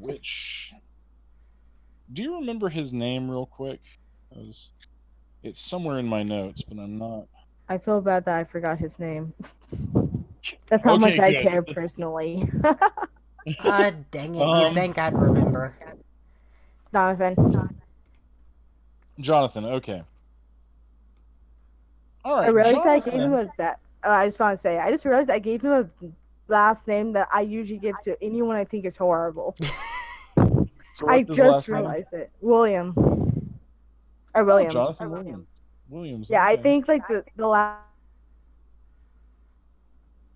which... Do you remember his name real quick? It's somewhere in my notes, but I'm not... I feel bad that I forgot his name. That's how Okay, much I good. care personally. Dang it, you'd think I'd remember. Jonathan. Jonathan, okay. All right, I realized I Jonathan. gave him I just want to say, I just realized I gave him a last name that I usually give to anyone I think is horrible. So I what's his just last name? realized it. William. Or Oh, Williams. Jonathan Williams. Williams, Yeah, okay. I think like the last...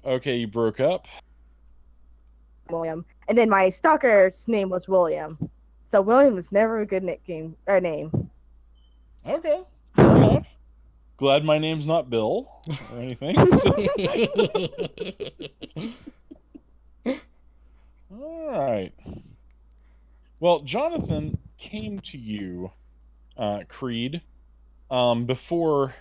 Okay, you broke up. William. And then my stalker's name was William. So William was never a good nickname or name. Okay, fair enough. Glad my name's not Bill or anything. All right. Well, Jonathan came to you, Creed, before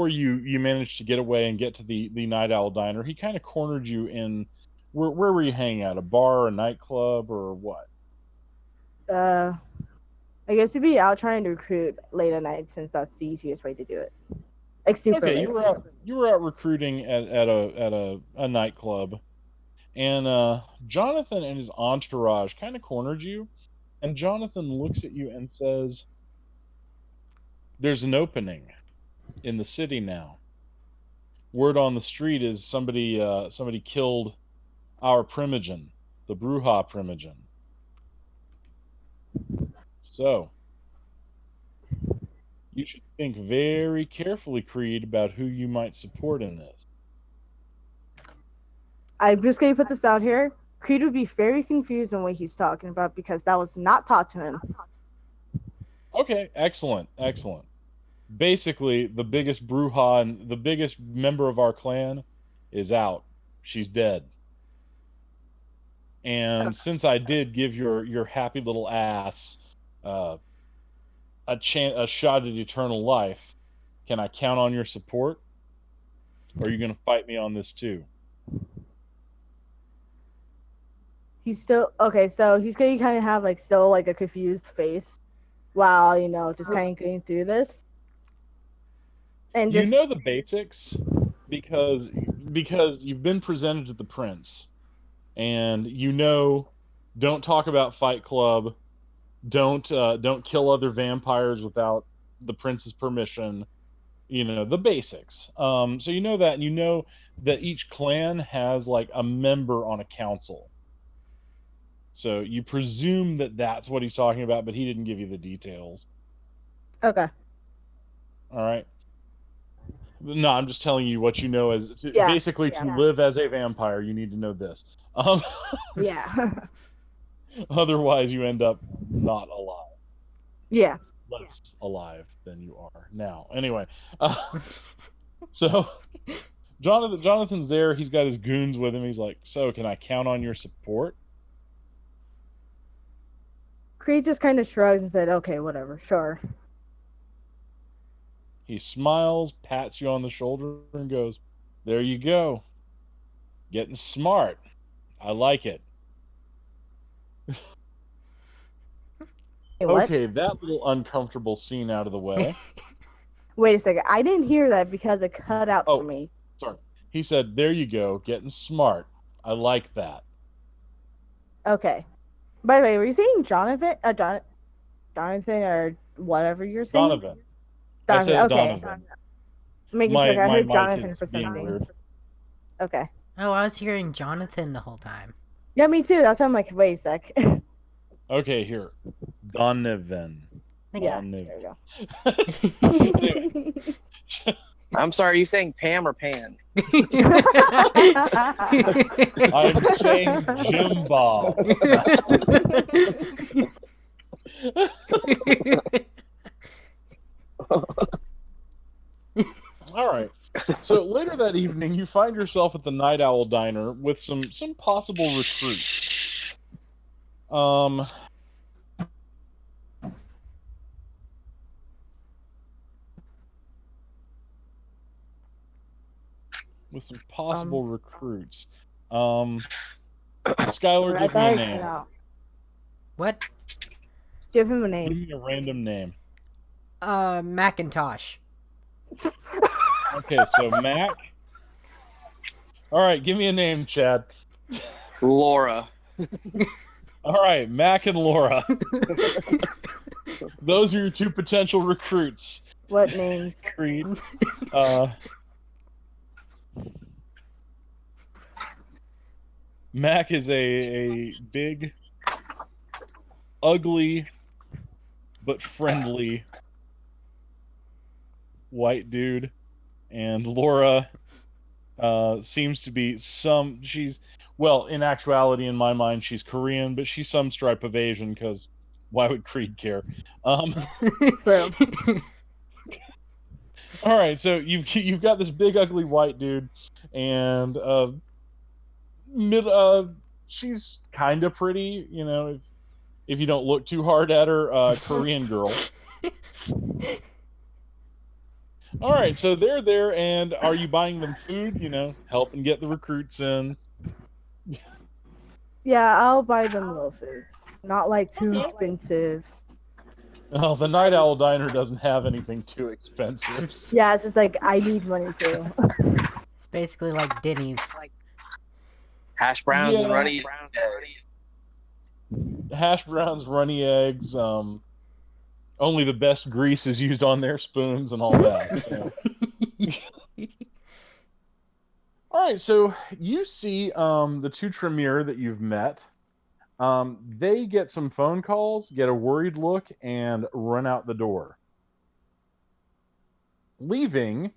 you managed to get away and get to the Night Owl Diner. He kind of cornered you in... Where were you hanging out? A bar, a nightclub, or what? I guess to be out trying to recruit late at night, since that's the easiest way to do it. Like super Okay, late. you were out recruiting at a nightclub, and Jonathan and his entourage kind of cornered you, and Jonathan looks at you and says, "There's an opening in the city now. Word on the street is somebody killed our Primogen, the Bruja Primogen. So you should think very carefully, Creed, about who you might support in this." I'm just going to put this out here. Creed would be very confused on what he's talking about because that was not taught to him. Okay, excellent. Basically, the biggest Bruja and the biggest member of our clan is out. She's dead. And since I did give your happy little ass a shot at eternal life, can I count on your support? Or are you going to fight me on this too? He's still okay, so he's going to kind of have like still like a confused face while just kind of going through this. And You just know the basics because you've been presented to the prince, and don't talk about Fight Club, don't kill other vampires without the prince's permission. The basics. So you know that, and you know that each clan has like a member on a council. So you presume that that's what he's talking about, but he didn't give you the details. okay. All right. No, I'm just telling you what you know basically to live as a vampire, you need to know this. Yeah. Otherwise, you end up not alive. Yeah. Less alive than you are now. Anyway, so Jonathan's there. He's got his goons with him. He's like, "So, can I count on your support?" Creed just kind of shrugs and said, "Okay, whatever, sure." He smiles, pats you on the shoulder, and goes, "There you go. Getting smart. I like it." Hey, what? Okay, that little uncomfortable scene out of the way. Wait a second. I didn't hear that because it cut out for me. Sorry. He said, "There you go. Getting smart. I like that." Okay. By the way, were you saying Jonathan? Jonathan or whatever you're saying? Donovan. Donovan. I said Okay. Donovan. Making sure I heard mic Jonathan is for being something. weird. Okay. Oh, I was hearing Jonathan the whole time. Yeah, me too. That's why I'm like, wait a sec. Okay, here. Donovan. Yeah, Donovan. there we go. I'm sorry, are you saying Pam or Pan? I'm saying Jim Bob. All right. So later that evening, you find yourself at the Night Owl Diner with some possible recruits. With some possible recruits. Skylar, I give me thought a I name. cut out. What? Give him a Give name. me a random name. Macintosh. Okay, so Mac. All right, give me a name, Chad. Laura. All right, Mac and Laura. Those are your two potential recruits. What names? Creed. Mac is a big, ugly, but friendly white dude, and Laura seems to be well, in actuality, in my mind, she's Korean, but she's some stripe of Asian, because why would Creed care? True. All right, so you've got this big ugly white dude, and she's kind of pretty, if you don't look too hard at her, Korean girl. All right, so they're there, and are you buying them food? Helping get the recruits in. Yeah, I'll buy them little food. Not like too Okay. expensive. Oh, the Night Owl Diner doesn't have anything too expensive. Yeah, it's just like I need money too. It's basically like Denny's. Hash browns and Yeah. runny. Hash browns, runny eggs. Only the best grease is used on their spoons and all that. So. All right, so you see the two Tremere that you've met. They get some phone calls, get a worried look, and run out the door. Leaving,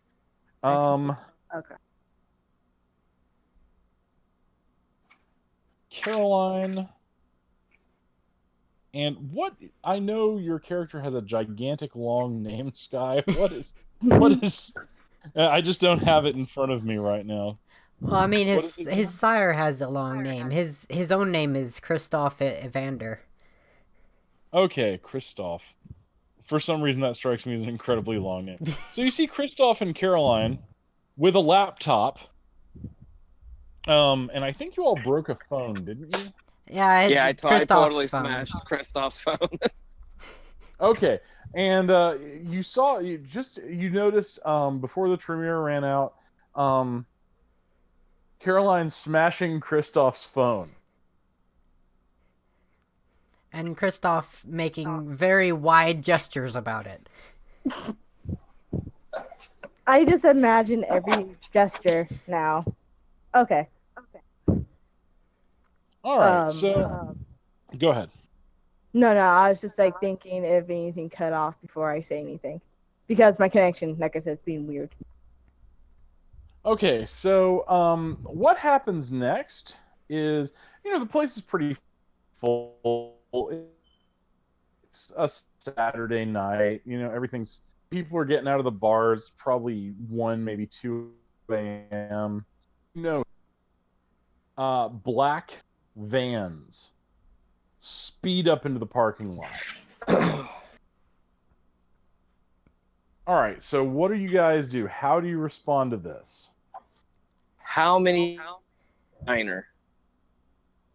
Okay. Caroline, and I know your character has a gigantic long name, Sky. What is I just don't have it in front of me right now. Well, I mean, What is it his sire has a long name. His own name is Christoph Evander. Okay, Christoph. For some reason, that strikes me as an incredibly long name. So you see Christoph and Caroline with a laptop. And I think you all broke a phone, didn't you? Yeah, I totally smashed Christoph's phone. Okay, and you noticed before the Tremere ran out, Caroline smashing Christoph's phone. And Christoph making very wide gestures about it. I just imagine every gesture now. Okay. All right, so go ahead. No, I was just like thinking if anything cut off before I say anything, because my connection, like I said, is being weird. Okay, so what happens next is, the place is pretty full. It's a Saturday night. People are getting out of the bars, probably 1, maybe 2 a.m. Black vans speed up into the parking lot. All right, so what do you guys do? How do you respond to this? How many diner?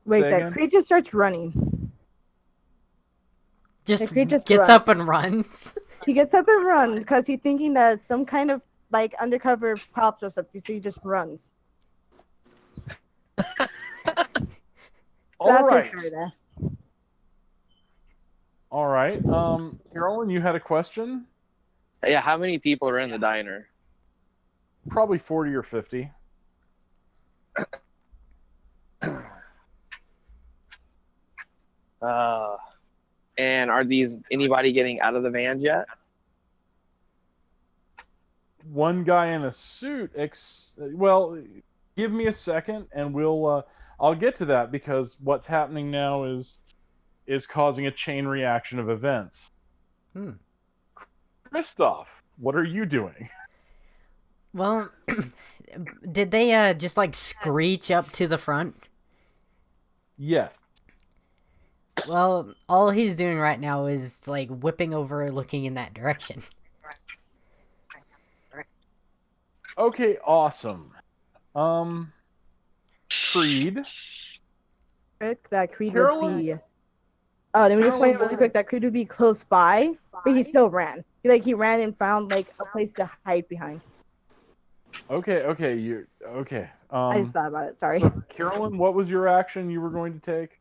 Wait a Say sec. again? Creed just starts running. Just Creed just gets runs. up and runs. He gets up and runs because he's thinking that it's some kind of like undercover cops or something. So he just runs. All That's right. his story there. All right. Carolyn, you had a question? Yeah, how many people are in the diner? Probably 40 or 50. And are anybody getting out of the van yet? One guy in a suit. Well, give me a second, and I'll get to that, because what's happening now is causing a chain reaction of events. Christoph, what are you doing? Well, did they just like screech up to the front? Yes. Well, all he's doing right now is like whipping over, looking in that direction. Okay, awesome. Creed, quick that Creed Carolyn? would be. Oh, let me just point out really quick that Creed would be close by, but he still ran. He ran and found like a place to hide behind. Okay, you're okay. I just thought about it. Sorry. So, Carolyn, what was your action you were going to take?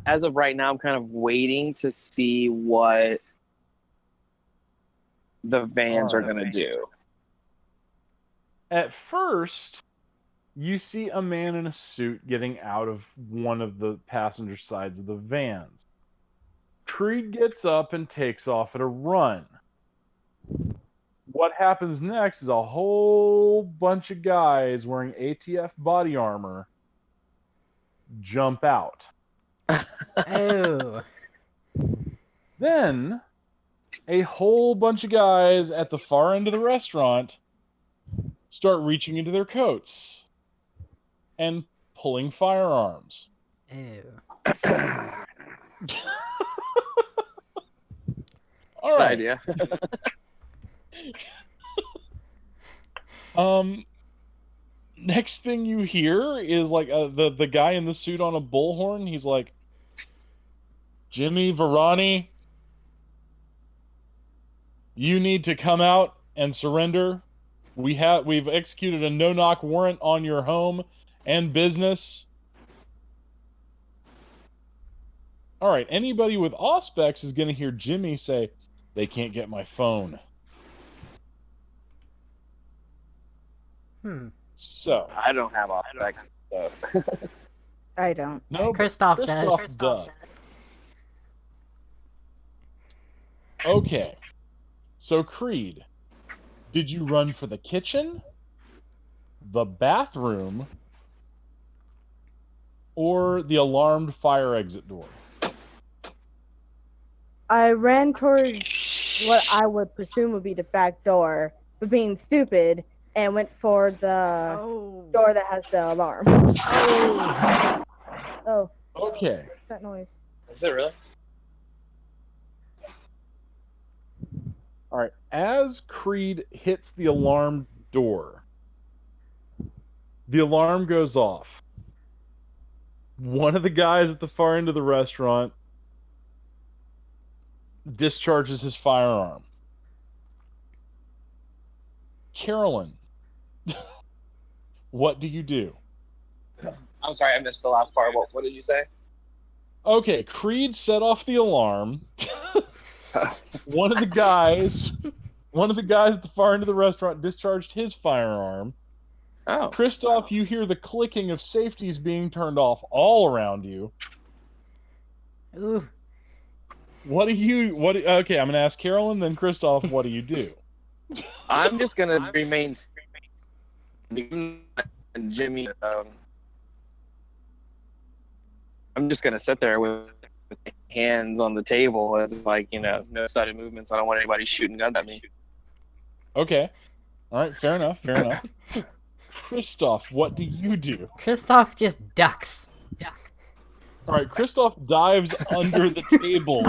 As of right now, I'm kind of waiting to see what the vans are going to do. At first, you see a man in a suit getting out of one of the passenger sides of the vans. Creed gets up and takes off at a run. What happens next is a whole bunch of guys wearing ATF body armor jump out. Oh. Then, a whole bunch of guys at the far end of the restaurant start reaching into their coats and pulling firearms. Oh. All Good right. idea. Next thing you hear is like the guy in the suit on a bullhorn. He's like, Jimmy Varani, you need to come out and surrender. We've executed a no-knock warrant on your home and business. All right, anybody with Auspex is going to hear Jimmy say, they can't get my phone. So I don't have Auspex, so. I don't. no, Christoph Christoph does. does. Okay, so Creed, did you run for the kitchen, the bathroom, or the alarmed fire exit door? I ran towards what I would presume would be the back door, but being stupid, and went for the door that has the alarm. Oh, Okay. what's that noise? Is it really? All right. As Creed hits the alarm door, the alarm goes off. One of the guys at the far end of the restaurant discharges his firearm. Carolyn, what do you do? I'm sorry, I missed the last part. What did you say? Okay, Creed set off the alarm. One of the guys at the far end of the restaurant discharged his firearm. Oh. Christoph, you hear the clicking of safeties being turned off all around you. Ooh. Okay, I'm going to ask Carolyn, then Christoph, what do you do? I'm just going to remain and Jimmy. I'm just going to sit there with hands on the table as no sudden movements. I don't want anybody shooting guns at me. Okay. All right, fair enough. Christoph, what do you do? Christoph just ducks. All right, Christoph dives under the table.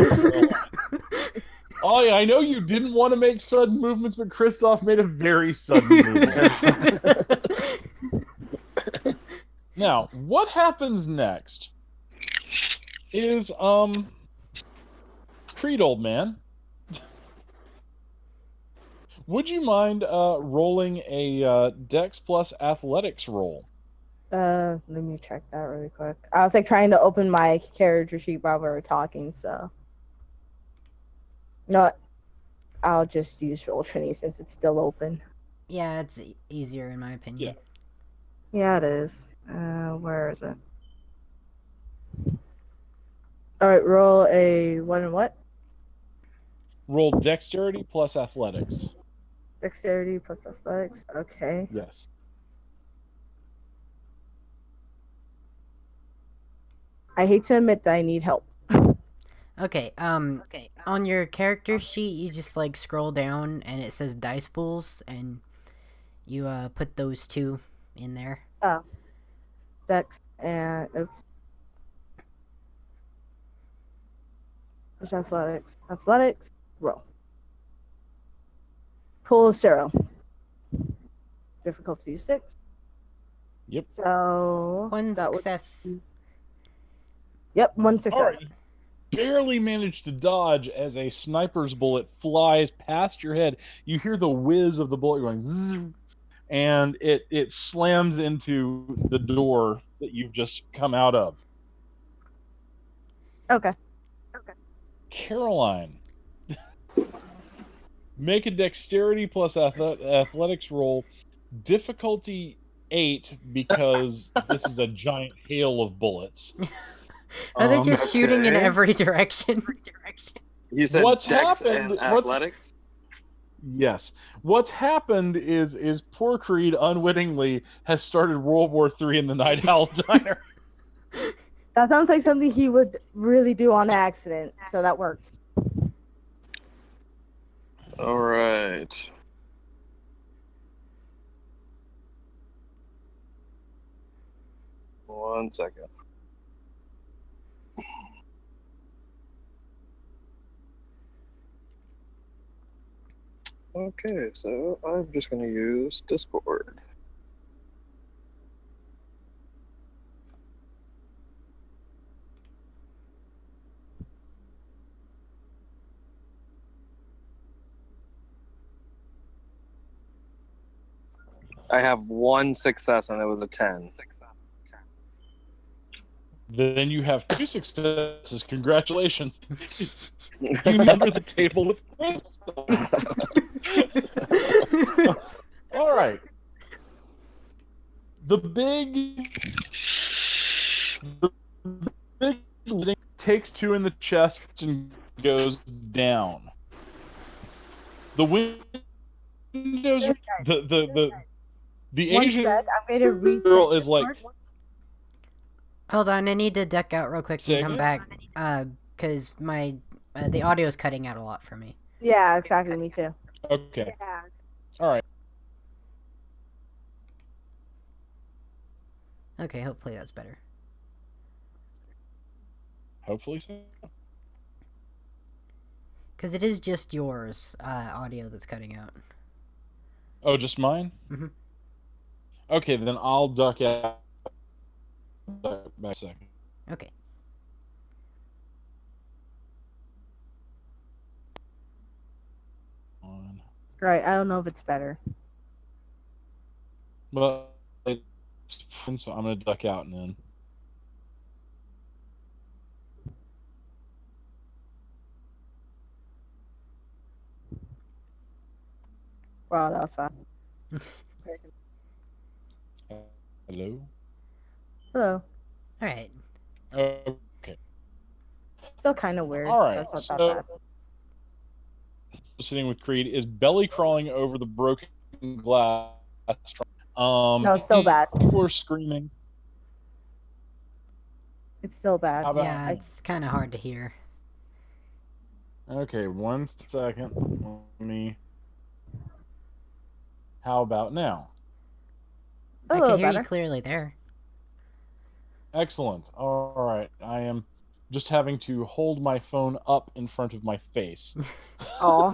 Ollie, I know you didn't want to make sudden movements, but Christoph made a very sudden movement. Now, what happens next is, Creed, old man, would you mind rolling a Dex plus Athletics roll? Let me check that really quick. I was trying to open my character sheet while we were talking, so. No, I'll just use Roll20 since it's still open. Yeah, it's easier in my opinion. Yeah, it is. Where is it? Alright, roll a what and what? Roll Dexterity plus Athletics. Dexterity plus athletics. Okay. Yes. I hate to admit that I need help. Okay, on your character sheet, you just scroll down and it says dice pools, and you put those two in there. Oh. Dex and oops. What's athletics? Athletics, roll. Pool is 0. Difficulty 6. Yep. So One that would- success. Yep, one All success. right. Barely managed to dodge as a sniper's bullet flies past your head. You hear the whiz of the bullet going zzz, and it slams into the door that you've just come out of. Okay. Caroline, make a dexterity plus athletics roll, difficulty 8 because this is a giant hail of bullets. Are they just shooting in okay. every direction? You said What's Dex happened? and athletics. Yes. What's happened is poor Creed unwittingly has started World War III in the Night Owl Diner. That sounds like something he would really do on accident. So that works. All right. One second. Okay, so I'm just going to use Discord. I have one success and it was a 10. Then you have 2 successes. Congratulations. You under the table with crystal. All right. The big leading takes 2 in the chest and goes down. The windows, the One Asian sec. I'm going to read. girl is like, Hold on, I need to duck out real quick Say and come again? back. Cause my the audio is cutting out a lot for me. Yeah, exactly. Me too. okay. All right. Okay, hopefully that's better. Hopefully so. Cause it is just yours audio that's cutting out. Oh, just mine? Mhm. Okay, then I'll duck out. Back a second. Okay. On. Right. I don't know if it's better. Well, it's fine, so I'm gonna duck out and then. Wow, that was fast. Hello. Hello. All right. Okay. Still kind of weird. All right. That's not So, that bad. sitting with Creed is belly crawling over the broken glass. No, it's still bad. People are screaming. It's still bad. How about? Yeah, it's kind of hard to hear. Okay, 1 second. Let me. How about now? A I little can hear better. you clearly there. Excellent. All right. I am just having to hold my phone up in front of my face. Oh.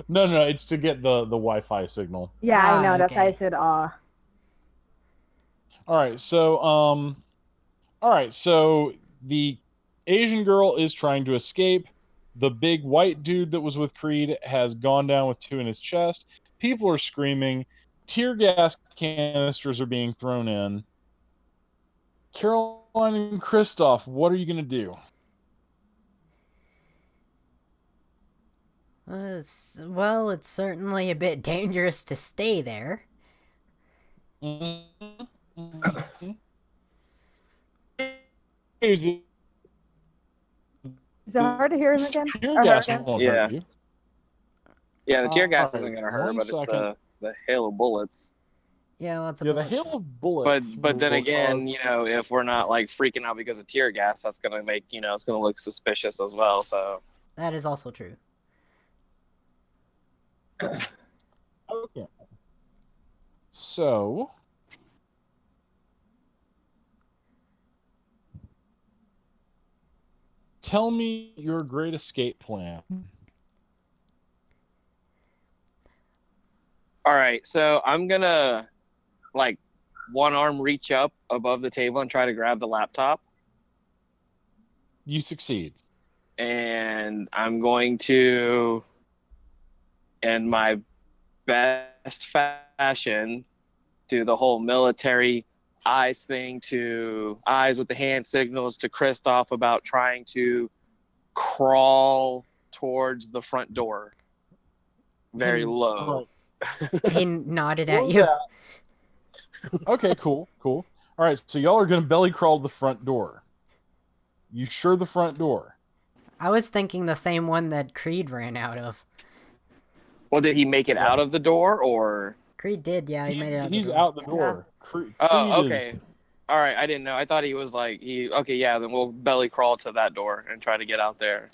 No, it's to get the Wi-Fi signal. Yeah, I know. That's why I okay. said aw. All right. So the Asian girl is trying to escape. The big white dude that was with Creed has gone down with 2 in his chest. People are screaming. Tear gas canisters are being thrown in. Caroline and Christoph, what are you going to do? Well, it's certainly a bit dangerous to stay there. Is it hard to hear him again? Tear Or her gas again? won't Yeah. hurt you. Yeah, the tear gas All isn't right, going to hurt, 1 but it's second. the hail of bullets. Yeah, lots of Yeah, the bullets. hail of bullets. But then will again, cause- you know, if we're not like freaking out because of tear gas, that's going to make, you know, it's going to look suspicious as well. So That is also true. Okay. So. Tell me your great escape plan. all right, so I'm gonna like one arm reach up above the table and try to grab the laptop. You succeed. And I'm going to, in my best fashion, do the whole military eyes thing, to eyes with the hand signals to Kristoff about trying to crawl towards the front door very low. He nodded Roll at you. that. Okay, cool. All right, so y'all are gonna belly crawl to the front door. You sure the front door? I was thinking the same one that Creed ran out of. Well, did he make it out of the door, or? Creed did, yeah, he made it out the He's door. out the door. Creed Oh, is- okay. All right, I didn't know. I thought he was like Okay, yeah. Then we'll belly crawl to that door and try to get out there.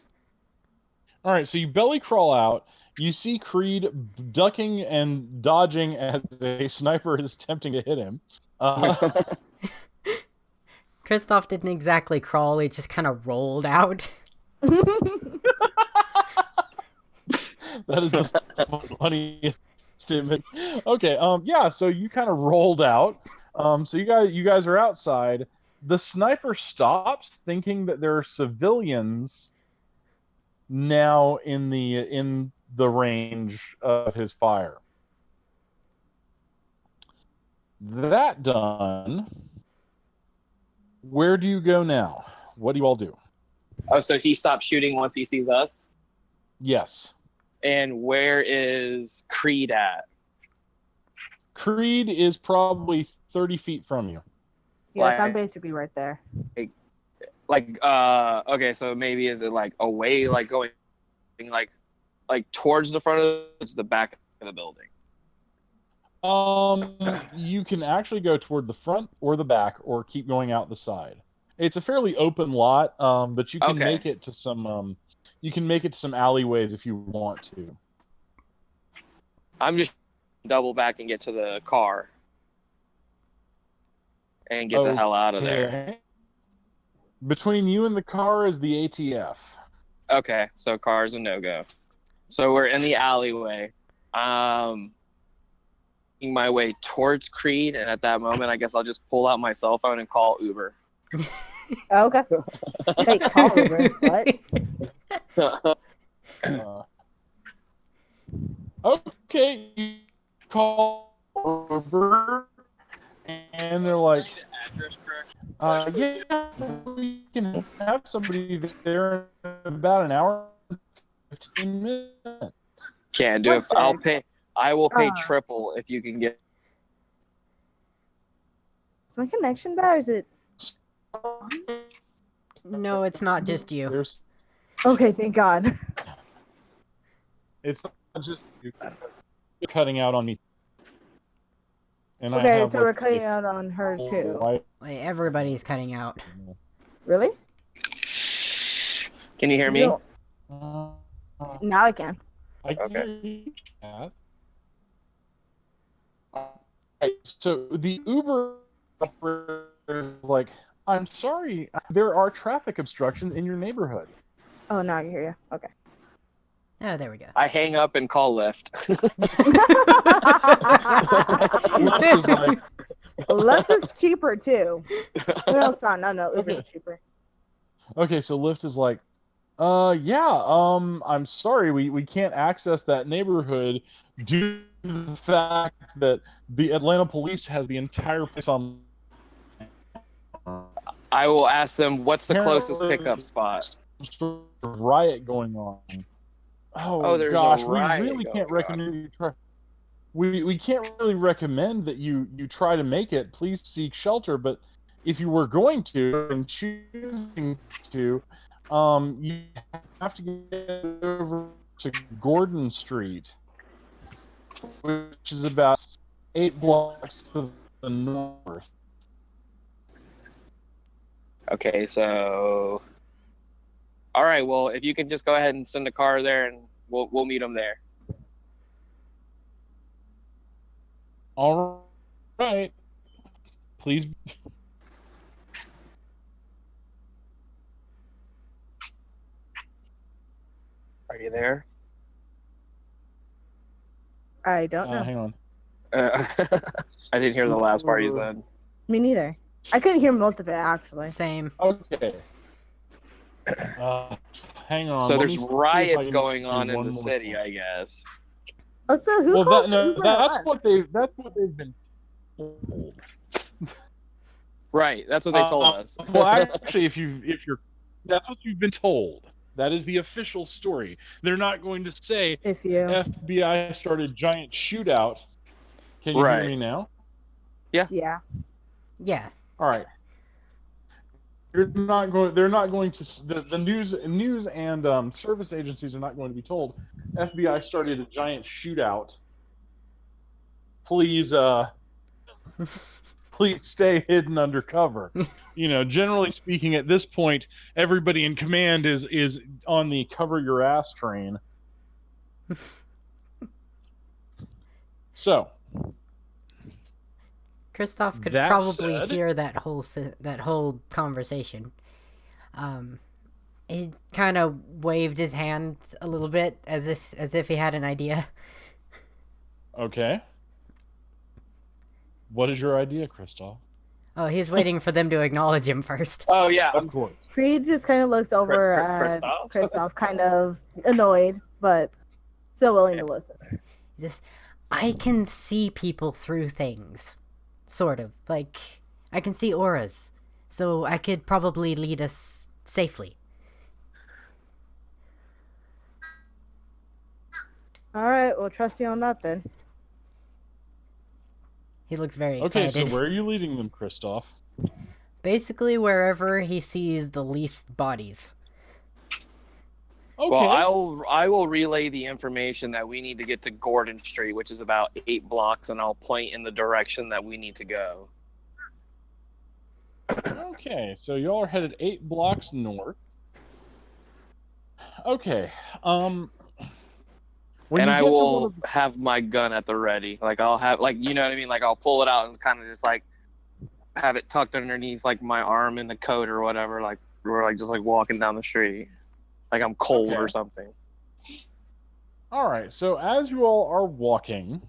All right, so you belly crawl out. You see Creed ducking and dodging as a sniper is attempting to hit him. Kristoff didn't exactly crawl, he just kind of rolled out. That is the funny statement. Okay, yeah, so you kind of rolled out. So you guys are outside. The sniper stops, thinking that there are civilians now in the range of his fire. That done, where do you go now? What do you all do? Oh, so he stops shooting once he sees us? Yes. And where is Creed at? Creed is probably 30 feet from you. Yes, I'm Like- basically right there. Okay, so maybe is it like away, like going like towards the front of the back of the building? You can actually go toward the front or the back, or keep going out the side. It's a fairly open lot, but you can Okay. make it to some. You can make it to some alleyways if you want to. I'm just double back and get to the car and get the hell out of there. Okay. Between you and the car is the ATF. Okay, so car's a no-go. So we're in the alleyway. Making my way towards Creed, and at that moment, I guess I'll just pull out my cell phone and call Uber. Okay. Wait, call Uber. What? Okay, you call over, and they're like, yeah, we can have somebody there in about an hour, 15 minutes. Can't do it. What's that? I will pay triple if you can get. Is my connection bad or is it? No, it's not just you. There's, Okay, thank God. it's not just you cutting out on me. And I Okay, have, so like, we're cutting a out on her too. white- Like, everybody's cutting out. Really? Can you hear me? No. Uh, Now I can. I can Okay. hear you, chat. Alright, so the Uber operator is like, I'm sorry, there are traffic obstructions in your neighborhood. Oh, now I can hear you. Okay. Oh, there we go. I hang up and call Lyft. Lyft is like, Lyft is cheaper too. No, it's not. No, Uber's Okay. cheaper. okay, so Lyft is like, yeah, I'm sorry, we can't access that neighborhood due to the fact that the Atlanta police has the entire place on. I will ask them what's the closest Apparently- pickup spot. Some sort of riot going on. Oh, there's a gosh, riot we really can't going recommend you try. We can't really recommend that you try to make it. Please seek shelter. But if you were going to and choosing to, you have to get over to Gordon Street, which is about 8 blocks to the north. Okay, so. All right. Well, if you can just go ahead and send a car there, and we'll meet them there. All right. Please. Are you there? I don't know. Hang on. I didn't hear the last part you said. Me neither. I couldn't hear most of it actually. Same. Okay. Hang on. So let there's me see if I riots can going do on in one the more city, thing. I guess. Oh, so who Well, calls? no, who brought that's it up? what they've been told. Right, that's what they told us. Well, actually, if you're, that's what you've been told. That is the official story. They're not going to say If you. FBI started giant shootout. Can you hear Right. me now? Yeah. Yeah. All right. You're not going. They're not going to. The news and service agencies are not going to be told. FBI started a giant shootout. Please, please stay hidden under cover. Generally speaking, at this point, everybody in command is on the cover your ass train. So, Kristoff could that probably said, hear that whole conversation. He kind of waved his hand a little bit as if he had an idea. okay. What is your idea, Christoph? Oh, he's waiting for them to acknowledge him first. Oh yeah, Of course. Creed just kind of looks over at Kristoff? Kristoff, kind of annoyed, but still willing to listen. Just, I can see people through things, sort of. Like, I can see auras, so I could probably lead us safely. All right, we'll trust you on that then. He looked very Okay, excited. so where are you leading them, Christoph? Basically, wherever he sees the least bodies. Okay. Well, I will relay the information that we need to get to Gordon Street, which is about 8 blocks, and I'll point in the direction that we need to go. Okay, so y'all are headed 8 blocks north. Okay. And I will have my gun at the ready. Like I'll have, like, you know what I mean? Like I'll pull it out and kind of just like have it tucked underneath like my arm in the coat or whatever. Like we're like just like walking down the street, like I'm cold or something. All right. So as you all are walking,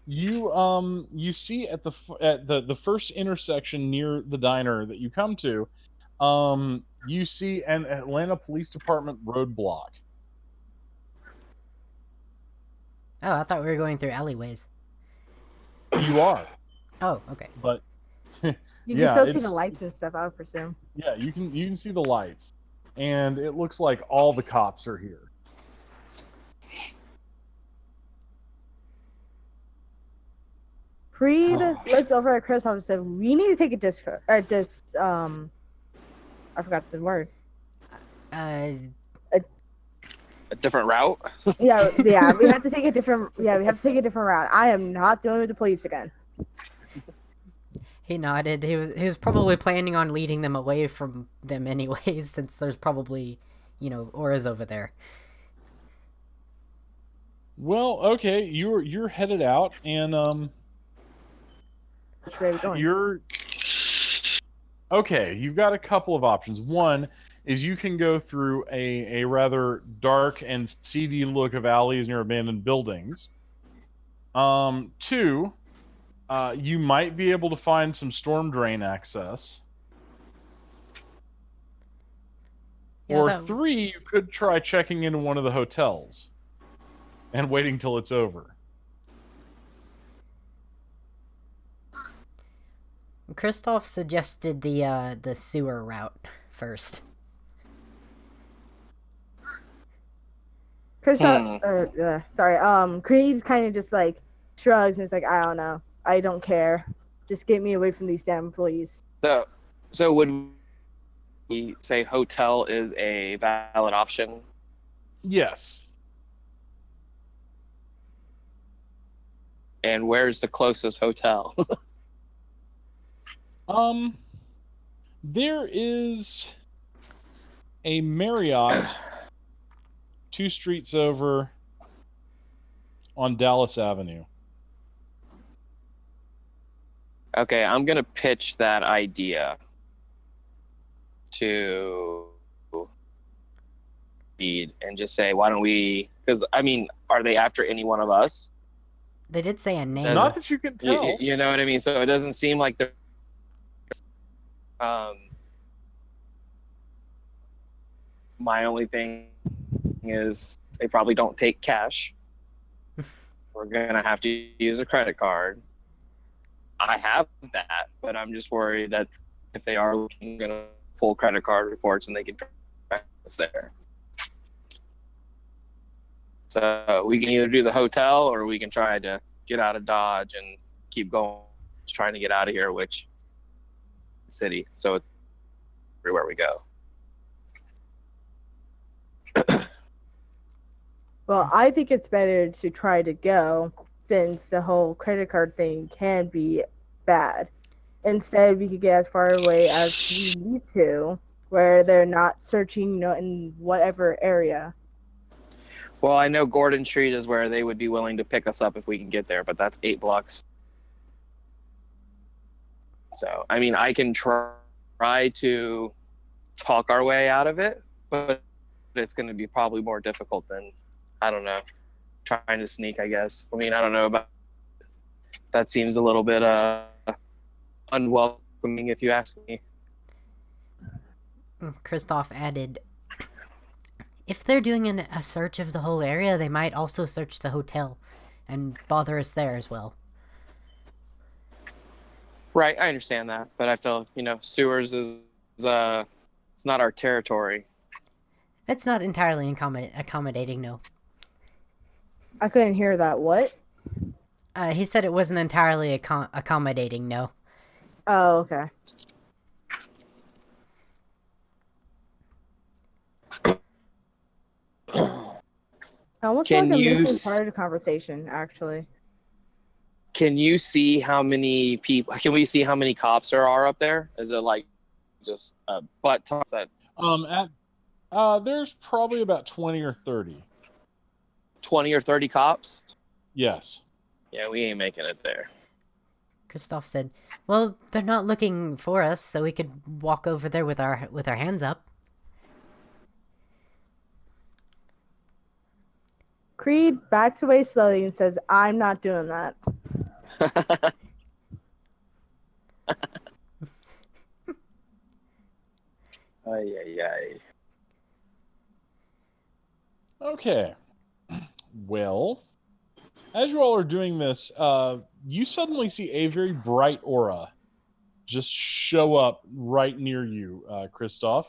you see at the first intersection near the diner that you come to, you see an Atlanta Police Department roadblock. Oh, I thought we were going through alleyways. You are, Oh, okay. but You yeah, can still see the lights and stuff, I would presume. yeah, you can see the lights, and it looks like all the cops are here. Creed looks over at Chris and says, "We need to take I forgot the word. A different route. Yeah, we have to take a different. Yeah, we have to take a different route. I am not dealing with the police again." He nodded. He was probably planning on leading them away from them anyways, since there's probably, auras over there. Well, okay, you're headed out, and Which way are we going? you've got a couple of options. One is you can go through a rather dark and seedy look of alleys near abandoned buildings. Two, you might be able to find some storm drain access. Yeah, Or three, you could try checking into one of the hotels and waiting till it's over. Kristoff suggested the sewer route first. Creed kind of just like shrugs and is like, "I don't know. I don't care. Just get me away from these damn police." So would we say hotel is a valid option? Yes. And where's the closest hotel? There is a Marriott 2 streets over on Dallas Avenue. Okay, I'm gonna pitch that idea to Bede and just say, why don't we? Because I mean, are they after any one of us? They did say a name. Not that you can tell. You know what I mean? So it doesn't seem like they're. My only thing is they probably don't take cash. We're gonna have to use a credit card. I have that, but I'm just worried that if they are looking at full credit card reports and they can track us there. So we can either do the hotel or we can try to get out of Dodge and keep going, trying to get out of here, which city. So it's everywhere we go. Well, I think it's better to try to go since the whole credit card thing can be bad. Instead, we could get as far away as we need to, where they're not searching, in whatever area. Well, I know Gordon Street is where they would be willing to pick us up if we can get there, but that's 8 blocks. So, I mean, I can try to talk our way out of it, but it's going to be probably more difficult than, I don't know, trying to sneak, I guess. I mean, I don't know about that. Seems a little bit unwelcoming, if you ask me. Kristoff added, if they're doing a search of the whole area, they might also search the hotel and bother us there as well. Right, I understand that, but I feel, sewers is it's not our territory. It's not entirely accommodating, no. I couldn't hear that. What? He said it wasn't entirely accommodating, no. Oh, okay. I almost feel like I'm missing part of the conversation, actually. Can you see how many people? Can we see how many cops there are up there? Is it like just butt toss at? There's probably about 20 or 30. 20 or 30 cops? Yes. Yeah, we ain't making it there. Kristoff said, well, they're not looking for us, so we could walk over there with our hands up. Creed backs away slowly and says, I'm not doing that. Ay. Okay. Well, as you all are doing this, you suddenly see a very bright aura just show up right near you, Kristoff.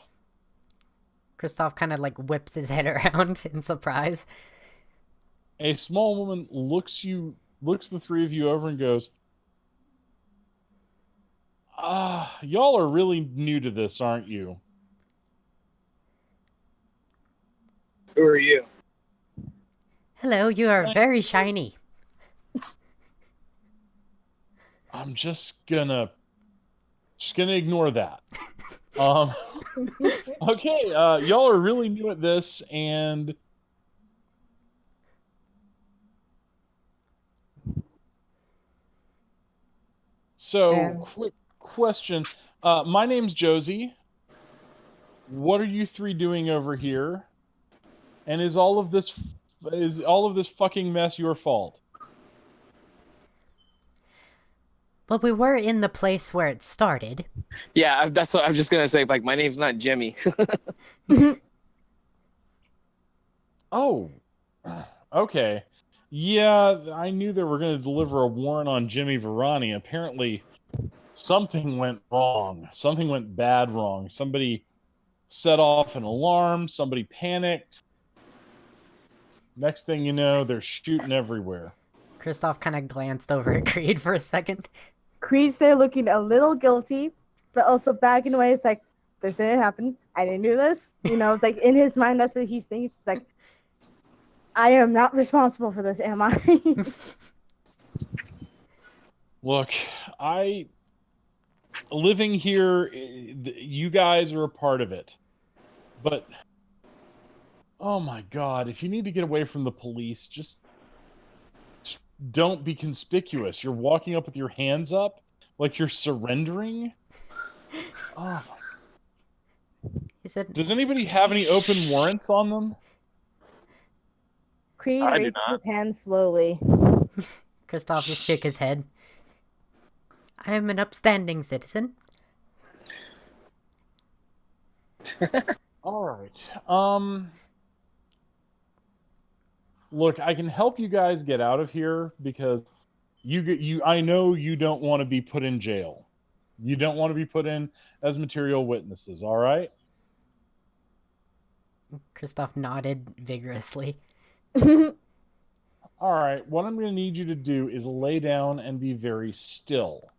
Kristoff kind of like whips his head around in surprise. A small woman looks the three of you over and goes, y'all are really new to this, aren't you? Who are you? Hello, you are very shiny. I'm just gonna ignore that. Okay, y'all are really new at this, and so quick question. My name's Josie. What are you three doing over here? And is all of this fucking mess your fault? Well, we were in the place where it started. Yeah, that's what I'm just gonna say. Like, my name's not Jimmy. Oh, okay. Yeah, I knew they were going to deliver a warrant on Jimmy Varani. Apparently, something went wrong. Something went bad wrong. Somebody set off an alarm. Somebody panicked. Next thing you know, they're shooting everywhere. Kristoff kind of glanced over at Creed for a second. Creed's there looking a little guilty, but also backing away. It's like, this didn't happen. I didn't do this. It's like in his mind, that's what he's thinking. It's like, I am not responsible for this, am I? Look, living here, you guys are a part of it. But, oh my God, if you need to get away from the police, just don't be conspicuous. You're walking up with your hands up like you're surrendering. Oh. He said, does anybody have any open warrants on them? Creed raises his hand slowly. Kristoff just shook his head. I am an upstanding citizen. All right. Look, I can help you guys get out of here because I know you don't want to be put in jail. You don't want to be put in as material witnesses, all right? Kristoff nodded vigorously. All right. What I'm going to need you to do is lay down and be very still.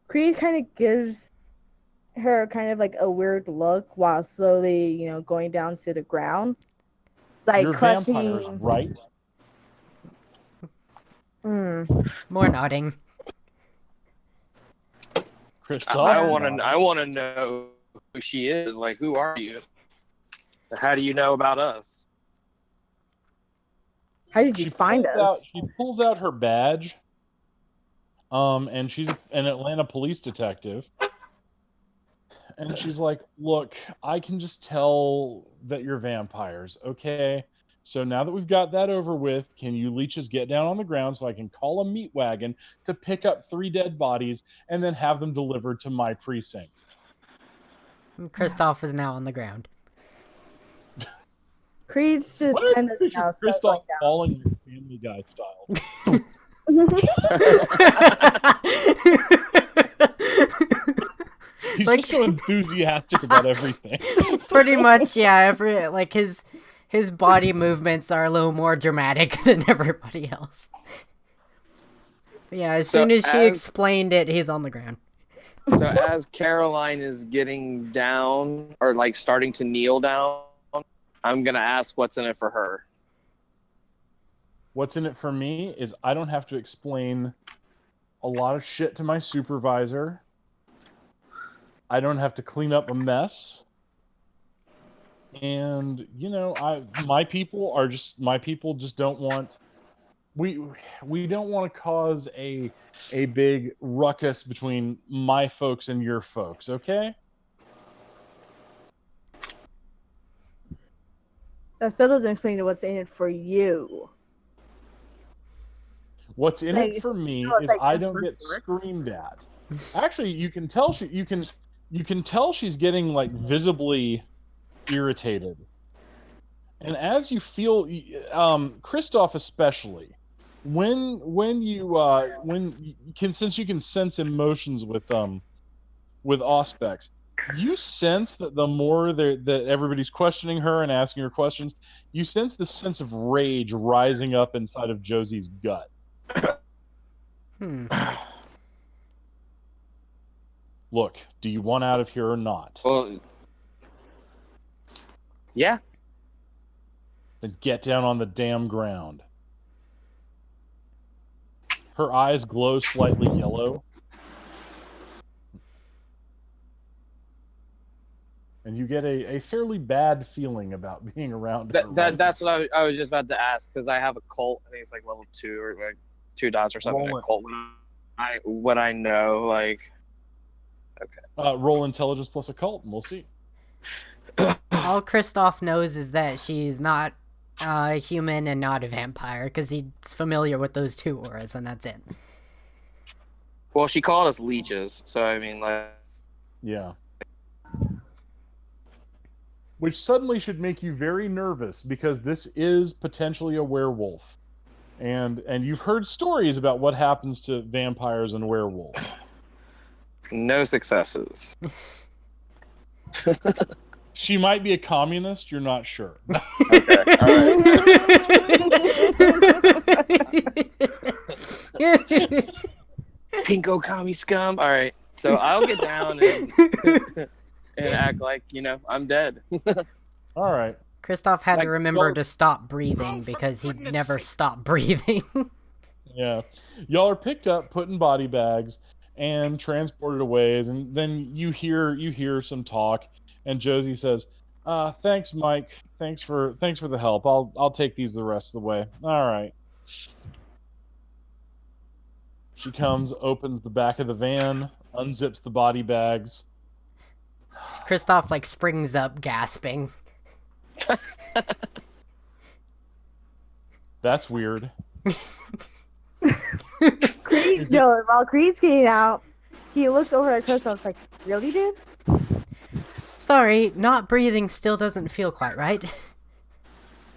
Creed kind of gives her kind of like a weird look while slowly, going down to the ground. It's like You're crushing. vampires, right? More nodding. Kristoff? I want to know who she is. Like, who are you? How do you know about us? How did you find us? She pulls out her badge. And she's an Atlanta police detective. And she's like, look, I can just tell that you're vampires, okay? So now that we've got that over with, can you leeches get down on the ground so I can call a meat wagon to pick up 3 dead bodies and then have them delivered to my precinct? Kristoff is now on the ground. Creed's just kind of now Kristoff falling your Family Guy style. He's Like- just so enthusiastic about everything. Pretty much, yeah. His body movements are a little more dramatic than everybody else. But yeah, as soon as she explained it, he's on the ground. So as Caroline is getting down, or like starting to kneel down, I'm going to ask what's in it for her. What's in it for me is I don't have to explain a lot of shit to my supervisor. I don't have to clean up a mess. And, my people just don't want... We don't want to cause a big ruckus between my folks and your folks, okay? That still doesn't explain what's in it for you. What's in it for me is I don't get screamed at. Actually, you can tell she's getting like visibly irritated. And as you feel, Kristoff especially, when you can, since you can sense emotions with Auspex, you sense that the more that everybody's questioning her and asking her questions, you sense this sense of rage rising up inside of Josie's gut. Look, do you want out of here or not? Well, yeah. Then get down on the damn ground. Her eyes glow slightly yellow. And you get a fairly bad feeling about being around her. That's what I was just about to ask, because I have a cult. I think it's like level 2 or like 2 dots or something. A cult. What I know, like. Okay. Roll intelligence plus occult, and we'll see. All Kristoff knows is that she's not a human and not a vampire, because he's familiar with those 2 auras, and that's it. Well, she called us leeches, so I mean, like. Yeah. Which suddenly should make you very nervous, because this is potentially a werewolf. And you've heard stories about what happens to vampires and werewolves. No successes. She might be a communist, you're not sure. Okay, all right. Pinko commie scum. All right, so I'll get down and act like, I'm dead. All right. Kristoff had to remember to stop breathing because he'd never stop breathing. Yeah. Y'all are picked up, put in body bags, and transported away, and then you hear some talk, and Josie says, thanks, Mike. Thanks for the help. I'll take these the rest of the way. All right. She comes, opens the back of the van, unzips the body bags. Kristoff springs up gasping. That's weird. Creed, no, while Creed's getting out, he looks over at Chris and was like, really, dude? Sorry, not breathing still doesn't feel quite right.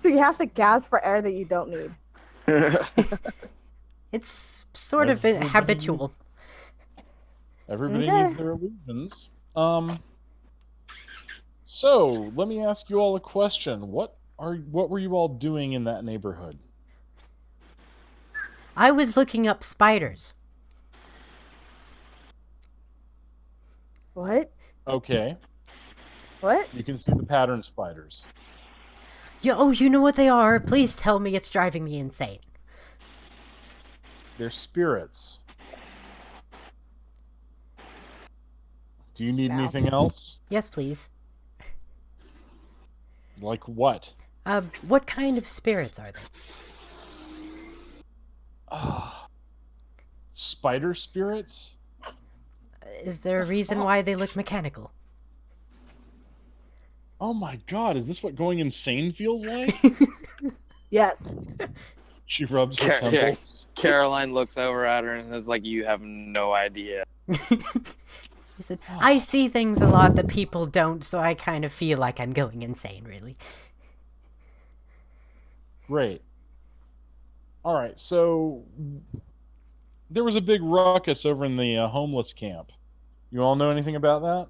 So you have to gasp for air that you don't need. It's sort of Everybody- habitual. Everybody Okay. needs their illusions. So let me ask you all a question. What were you all doing in that neighborhood? I was looking up spiders. What? Okay, What? you can see the pattern spiders. You know what they are? Please tell me it's driving me insane. They're spirits. Do you need No. anything else? Yes, please. Like what? What kind of spirits are they? Spider spirits? Is there a reason why they look mechanical? Oh my god, is this what going insane feels like? Yes. She rubs her Yeah. temples. Caroline looks over at her and is like, "You have no idea." He said, I see things a lot that people don't, so I kind of feel like I'm going insane, really. Great. Alright, so there was a big ruckus over in the homeless camp. You all know anything about that?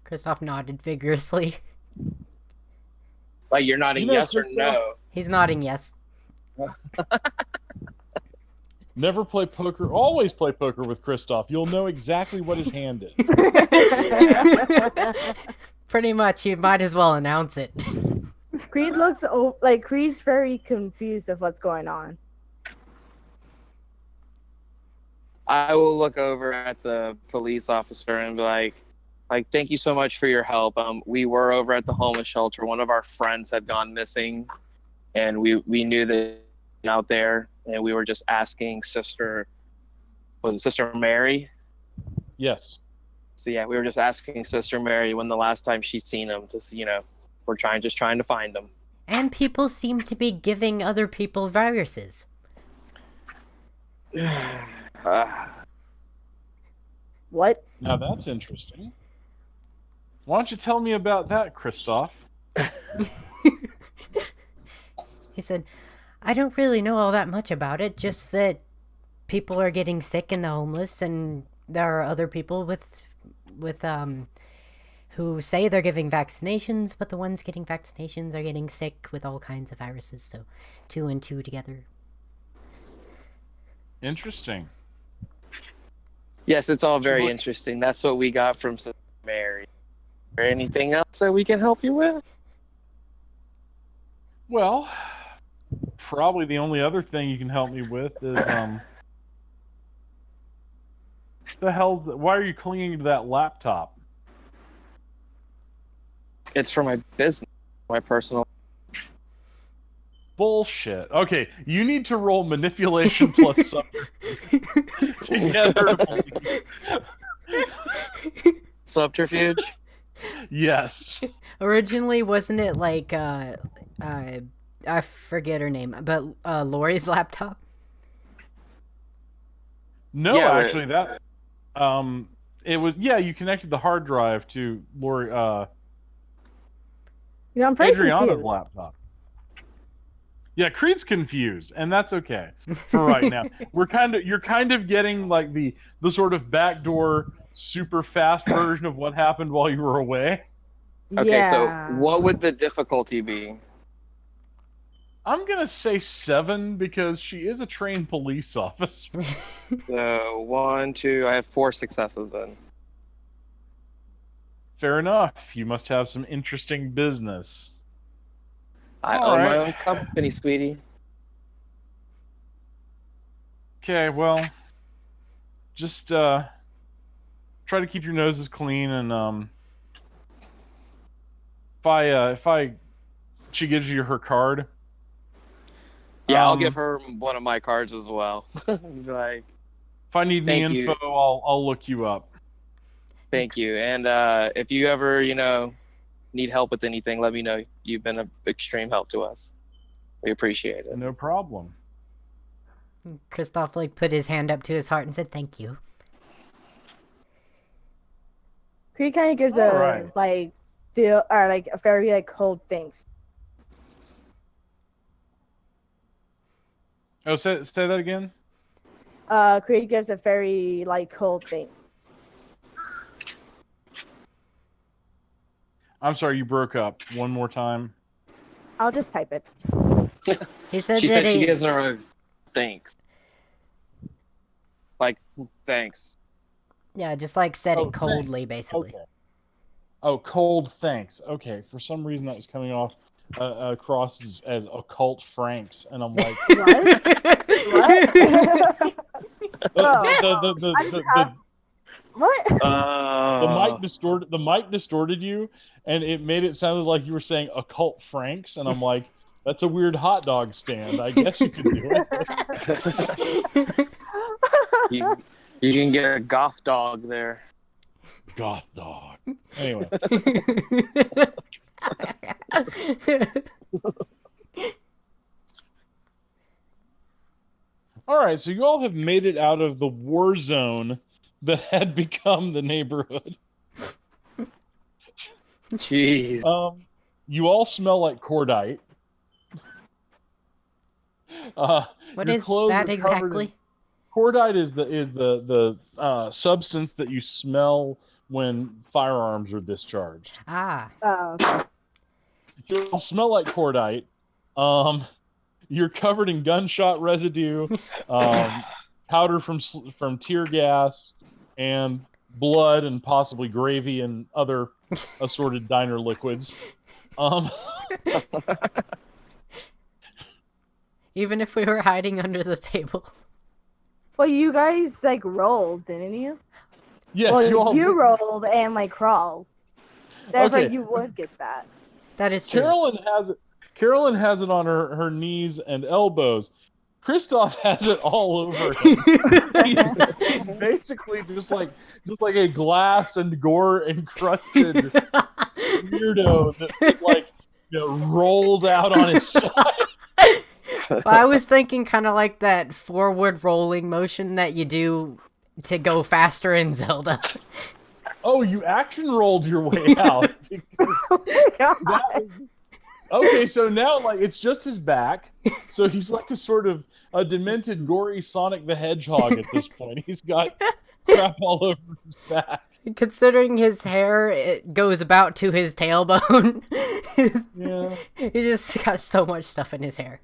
Kristoff nodded vigorously. Like, you're nodding You know, yes or Christoph- no. He's nodding yes. Never play poker. Always play poker with Kristoff. You'll know exactly what his hand is. Pretty much, you might as well announce it. Creed looks like Creed's very confused of what's going on. I will look over at the police officer and be like, thank you so much for your help. We were over at the homeless shelter. One of our friends had gone missing, and we knew that out there, and we were just asking Sister Mary? Yes. So yeah, we were just asking Sister Mary when the last time she'd seen him. We're just trying to find him. And people seem to be giving other people viruses. What? Now that's interesting. Why don't you tell me about that, Kristoff? He said, I don't really know all that much about it, just that people are getting sick and the homeless, and there are other people with who say they're giving vaccinations, but the ones getting vaccinations are getting sick with all kinds of viruses, so 2 and 2 together. Interesting. Yes, it's all very Look- interesting. That's what we got from Sister Mary. Is there anything else that we can help you with? Well, probably the only other thing you can help me with is the hell's that? Why are you clinging to that laptop? It's for my business, my personal. Bullshit. Okay, you need to roll manipulation plus subterfuge together. Subterfuge? Yes. Originally, wasn't it like, I forget her name, but Lori's laptop? No, Yeah, but- actually, that it was you connected the hard drive to Lori You know, I'm very Adriana's confused. laptop. Yeah, Creed's confused, and that's okay for right now. You're kind of getting like the sort of backdoor super fast version of what happened while you were away. Okay, Yeah. so what would the difficulty be? I'm gonna say 7 because she is a trained police officer. So 1, 2, I have 4 successes then. Fair enough. You must have some interesting business. I All own my right. own company, sweetie. Okay, well, just try to keep your noses clean, and if she gives you her card. Yeah, I'll um, give her one of my cards as well. Like, If I need any Thank you. info, I'll look you up. thank you. And if you ever, need help with anything, let me know. You've been an extreme help to us. We appreciate it. No problem. Kristoff like put his hand up to his heart and said thank you. Creed kind of gives Alright. like feel or like a very like cold thanks. Oh, say that again. Creed gives a very like cold thanks. I'm sorry, you broke up. One more time. I'll just type it. He said She that said she he... gives her a thanks. Like, thanks. Yeah, just like said Oh, it coldly, basically. Okay. Oh, cold thanks. Okay, for some reason that was coming off across as occult Franks, and I'm like, What? What? the mic distorted you, and it made it sound like you were saying occult Franks, and I'm like, that's a weird hot dog stand. I guess you could do it. You can get a goth dog there. Goth dog. Anyway. All right, so you all have made it out of the war zone that had become the neighborhood. Jeez. You all smell like cordite. What your is clothes that are covered exactly? in- Cordite is the substance that you smell when firearms are discharged. Ah. Okay. You all smell like cordite. You're covered in gunshot residue, powder from tear gas, and blood, and possibly gravy and other assorted diner liquids. Even if we were hiding under the table. Well, you guys like rolled, didn't you? Yes, Well, you all did. rolled and like crawled. Therefore, Okay. you would get that. That is true. Carolyn has it on her knees and elbows. Kristoff has it all over him. he's basically just like a glass and gore encrusted weirdo that like rolled out on his side. Well, I was thinking kind of like that forward rolling motion that you do to go faster in Zelda. Oh, you action rolled your way out. Oh my god. Okay, so now like it's just his back. So he's like a demented, gory Sonic the Hedgehog at this point. He's got crap all over his back. Considering his hair, it goes about to his tailbone. Yeah. He just got so much stuff in his hair.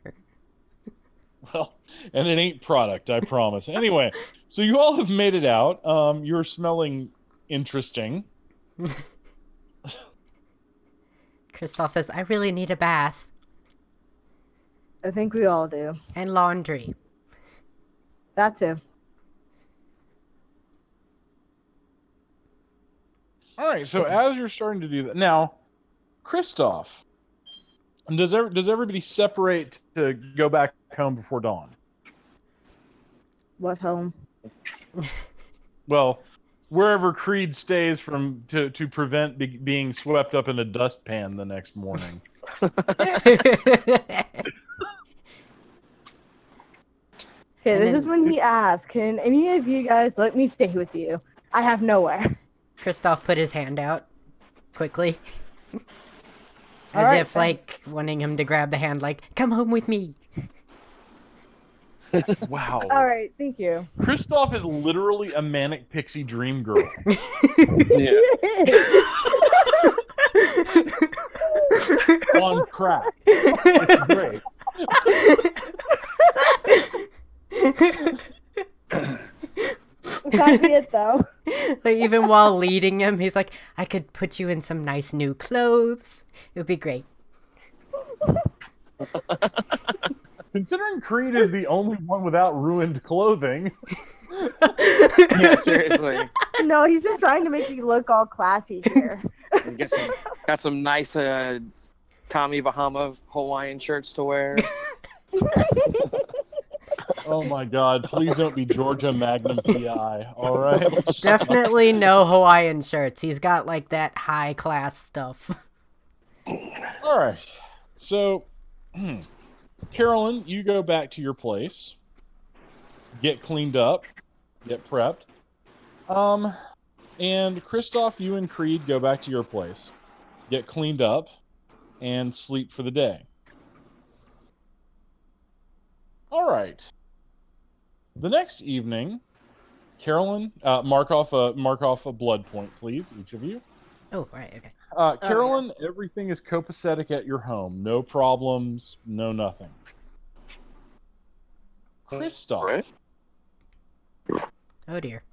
Well, and it ain't product, I promise. Anyway, so you all have made it out. You're smelling interesting. Kristoff says, I really need a bath. I think we all do. And laundry. That too. All right, so as you're starting to do that, now, Kristoff, does everybody separate to go back home before dawn? What home? Well, wherever Creed stays to prevent being swept up in a dustpan the next morning. Okay, this is when he asks, can any of you guys let me stay with you? I have nowhere. Kristoff put his hand out quickly. As Alright, if, thanks. like, wanting him to grab the hand, like, come home with me. Wow. Alright, thank you. Kristoff is literally a manic pixie dream girl. Yeah. On crack. It's great. That's it though. Like, even while leading him, he's like, I could put you in some nice new clothes. It would be great. Considering Creed is the only one without ruined clothing. Yeah, seriously. No, he's just trying to make me look all classy here. Got some nice Tommy Bahama Hawaiian shirts to wear. Oh my god, please don't be Georgia Magnum PI, alright? Definitely no Hawaiian shirts. He's got, like, that high-class stuff. Alright, so, Carolyn, you go back to your place. get cleaned up, get prepped. And Christoph, you and Creed go back to your place, get cleaned up, and sleep for the day. All right. The next evening, Carolyn, mark off a blood point, please, each of you. Oh, right, okay. Carolyn, everything is copacetic at your home. No problems, no nothing. Christoph. Right. Oh dear.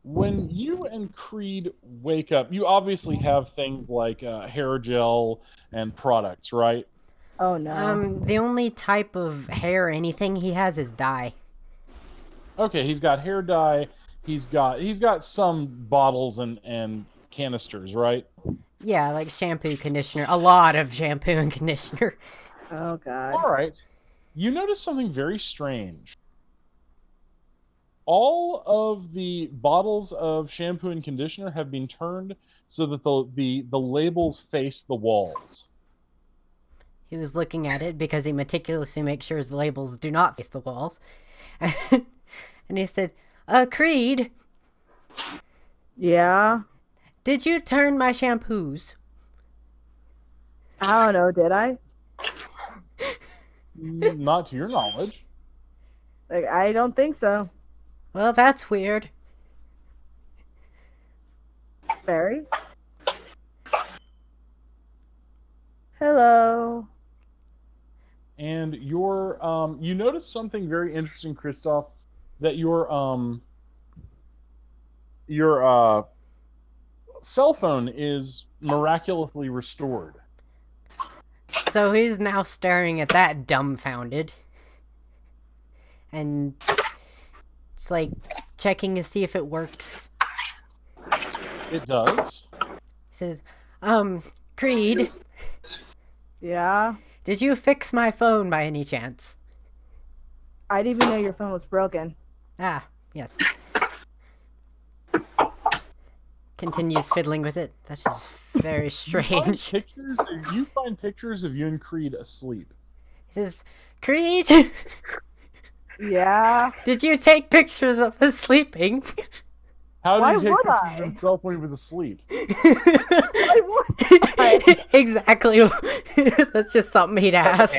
When you and Creed wake up, you obviously have things like hair gel and products, right? Oh no. The only type of hair or anything he has is dye. Okay, he's got hair dye. He's got some bottles and canisters, right? Yeah, like shampoo, conditioner. A lot of shampoo and conditioner. Oh god. All right. You notice something very strange. All of the bottles of shampoo and conditioner have been turned so that the labels face the walls. He was looking at it because he meticulously makes sure his labels do not face the walls. And he said, Creed, Yeah. did you turn my shampoos? I don't know, did I? Not to your knowledge. Like, I don't think so. Well, that's weird. Barry? Hello. And you notice something very interesting, Christoph, that your cell phone is miraculously restored. So he's now staring at that dumbfounded. And it's like checking to see if it works. It does. He says, Creed, Yeah. did you fix my phone by any chance? I didn't even know your phone was broken. Ah, yes. Continues fiddling with it. That's just very strange. You find pictures of you and Creed asleep. He says, Creed, Yeah. did you take pictures of us sleeping? How Why did he take would pictures I? of himself when he was asleep? Why would I? Exactly. That's just something he'd ask.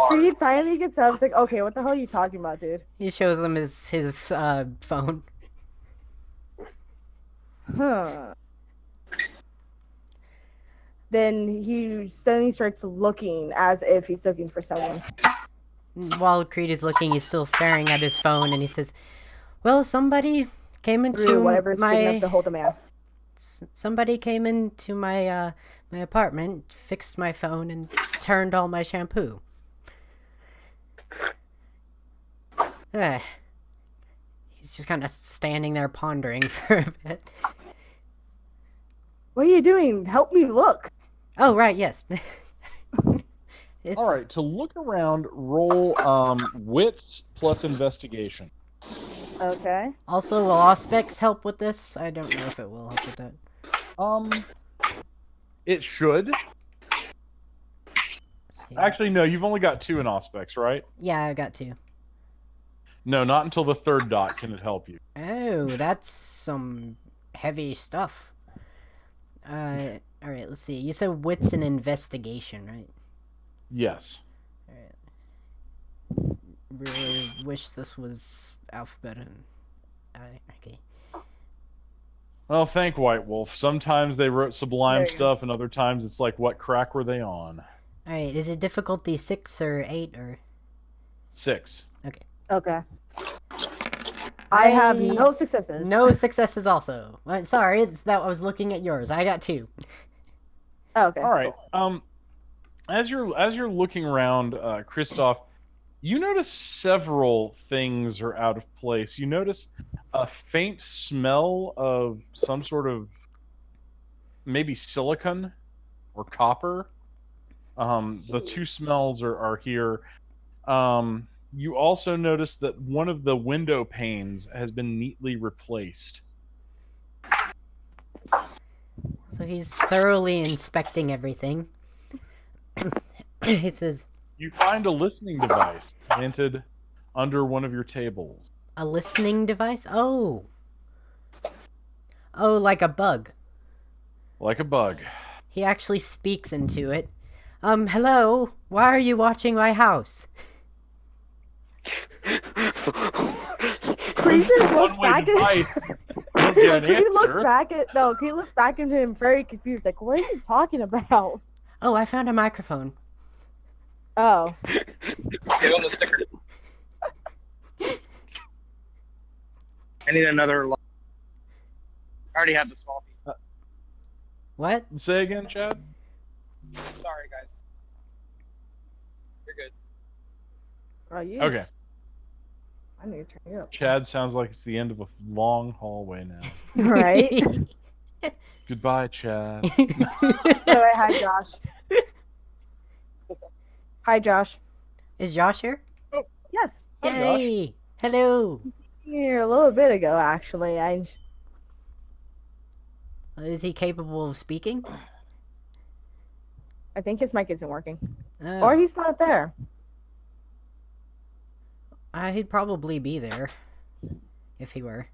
Creed finally gets up. It's like, okay, what the hell are you talking about, dude? He shows him his phone. Huh. Then he suddenly starts looking as if he's looking for someone. While Creed is looking, he's still staring at his phone, and he says, "Well, somebody came into Through whatever's big enough to hold a man. somebody came into my my apartment, fixed my phone, and turned all my shampoo." He's just kind of standing there pondering for a bit. What are you doing? Help me look. Oh, right, yes. All right, to look around, roll wits plus investigation. Okay. Also, will Auspex help with this? I don't know if it will help with that. It should. Actually, no, you've only got 2 in Auspex, right? Yeah, I got 2. No, not until the 3rd dot can it help you. Oh, that's some heavy stuff. Alright, let's see. You said wits and investigation, right? Yes. Really wish this was alphabet. Okay. Well, thank White Wolf. Sometimes they wrote sublime There you go. stuff, and other times it's like, what crack were they on? Alright, is it difficulty 6 or 8 or... 6. Okay. I have no successes. No successes also. Sorry, it's that I was looking at yours. I got 2. Okay. All right. As you're looking around, Christoph, you notice several things are out of place. You notice a faint smell of some sort of maybe silicon or copper. The 2 smells are here. You also notice that one of the window panes has been neatly replaced. So he's thoroughly inspecting everything. He says, You find a listening device planted under one of your tables. a listening device? Oh. Oh, like a bug. Like a bug. He actually speaks into it. Hello? Why are you watching my house? Creed just looks One-way back device. at Don't get an Creed looks answer. back at Creed looks back at him very confused, like, what are you talking about? Oh, I found a microphone. Oh. Get on the sticker. I need another. I already have the small piece. What? Say again, Chad? Sorry, guys. You're good. Oh, you. Okay. I need to turn you up. Chad sounds like it's the end of a long hallway now. Right? Goodbye, Chad. Oh, wait, hi, Josh. Hi, Josh. Is Josh here? Yes. Hi, Josh. Yay! Hello! Here a little bit ago, actually. Is he capable of speaking? I think his mic isn't working. Oh, Or he's not there. he'd probably be there if he were.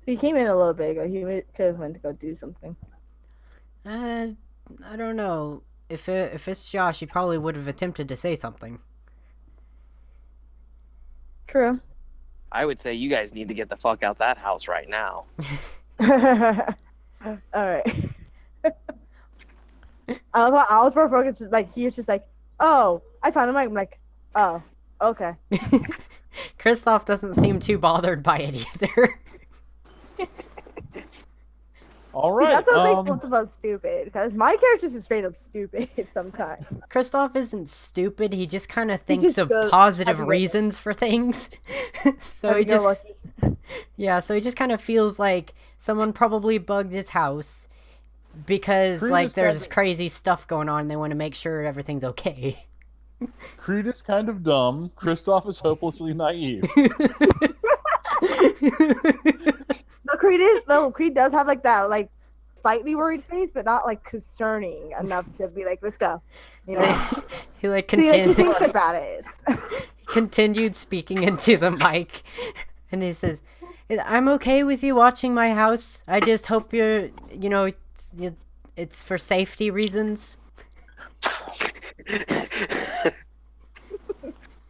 He came in a little bit ago. He could have went to go do something. I don't know. If it's Josh, he probably would have attempted to say something. True. I would say you guys need to get the fuck out that house right now. All right. I was more focused. Like he was just like, "Oh, I found the mic." I'm like, "Oh, okay." Kristoff doesn't seem too bothered by it either. All See, right. that's what makes both of us stupid. Because my character's just straight up stupid sometimes. Kristoff isn't stupid. He just kind of thinks just of goes, positive "Happy reasons for things. So he Happy go just lucky. yeah. So he just kind of feels like someone probably bugged his house because Creed like is there's kind this crazy stuff going on. And they want to make sure everything's okay. Creed is kind of dumb. Kristoff is hopelessly naive. Creed does have like that like slightly worried face, but not like concerning enough to be like, "Let's go." You know. He like He continued. thinks about it. Continued speaking into the mic, and he says, "I'm okay with you watching my house. I just hope it's for safety reasons."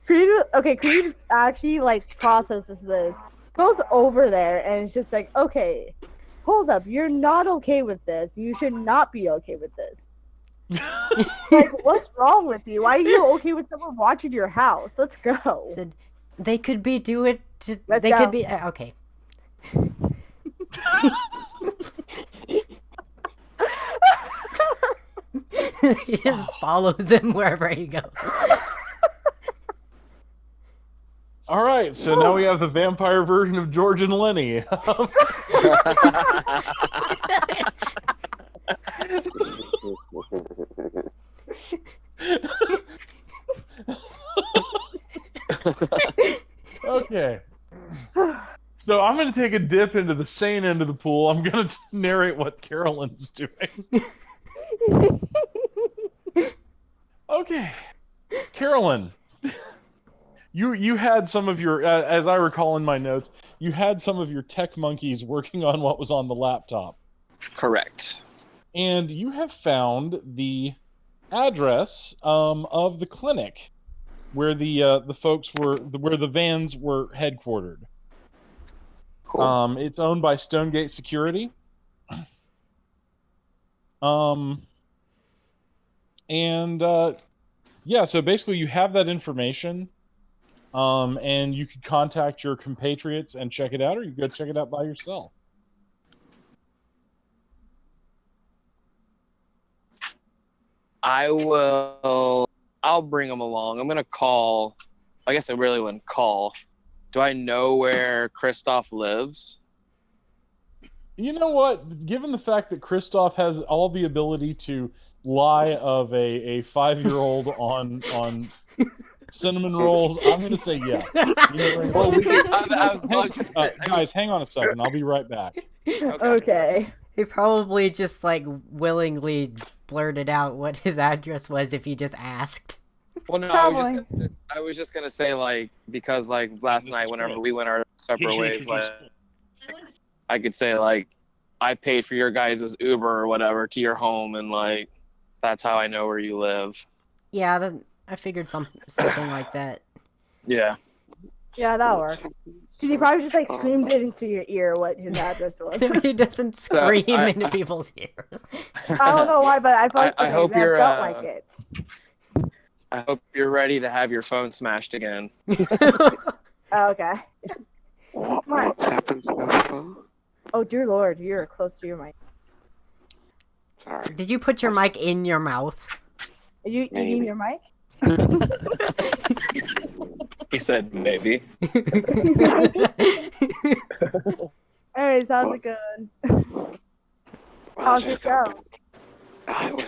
Creed actually like processes this, goes over there, and it's just like, "Okay, hold up, you're not okay with this. You should not be okay with this. Like, what's wrong with you? Why are you okay with someone watching your house? Let's go." He said, "They could be do it. Let's They go. could be okay." He just follows him wherever he goes. All right, so now we have the vampire version of George and Lenny. Okay. So I'm going to take a dip into the sane end of the pool. I'm going to narrate what Carolyn's doing. Okay. Carolyn, you had some of your, as I recall in my notes, you had some of your tech monkeys working on what was on the laptop. Correct. And you have found the address of the clinic where the folks were, where the vans were headquartered. Cool. It's owned by Stonegate Security. Yeah, so basically you have that information, and you could contact your compatriots and check it out, or you could go check it out by yourself. I'll bring them along. I'm going to call. I guess I really wouldn't call. Do I know where Kristoff lives? You know what? Given the fact that Kristoff has all the ability to lie of a 5-year-old on cinnamon rolls, I'm going to say yeah. Well, I was Guys, hang on a second. I'll be right back. Okay. He probably just like willingly blurted out what his address was if you just asked. Well, no, Probably. I was just gonna say like because like last night whenever we went our separate ways, like I could say like I paid for your guys' Uber or whatever to your home, and like that's how I know where you live. Yeah, I figured something like that. Yeah. Yeah, that'll work. Because he probably just like screamed it into your ear what his address was. He doesn't So, scream I- into people's ears. I don't know why, but I feel like I hope that you're, felt like it. I hope you're ready to have your phone smashed again. Oh, okay. What's happened so far? Oh dear lord, you're close to your mic. Sorry. Did you put your mic in your mouth? Are you Maybe. eating your mic? He said maybe. Anyways, how's it going? Well, How's just it go? It was